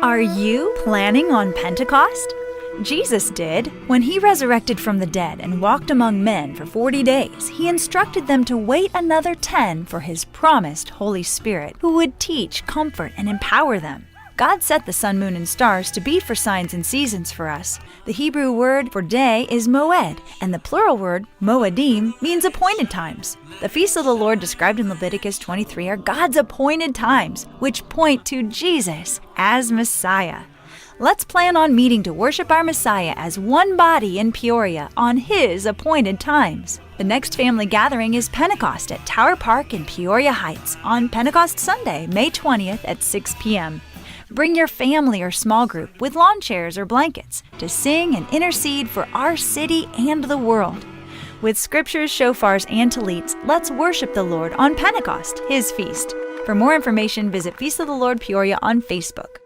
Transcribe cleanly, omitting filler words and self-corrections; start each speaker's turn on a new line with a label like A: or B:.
A: Are you planning on Pentecost? Jesus did. When he resurrected from the dead and walked among men for 40 days, he instructed them to wait another 10 for his promised Holy Spirit, who would teach, comfort, and empower them. God set the sun, moon, and stars to be for signs and seasons for us. The Hebrew word for day is moed, and the plural word, moedim, means appointed times. The feasts of the Lord described in Leviticus 23 are God's appointed times, which point to Jesus as Messiah. Let's plan on meeting to worship our Messiah as one body in Peoria on His appointed times. The next family gathering is Pentecost at Tower Park in Peoria Heights on Pentecost Sunday, May 20th at 6 p.m. Bring your family or small group with lawn chairs or blankets to sing and intercede for our city and the world. With scriptures, shofars, and tallits, let's worship the Lord on Pentecost, His feast. For more information, visit Feast of the Lord Peoria on Facebook.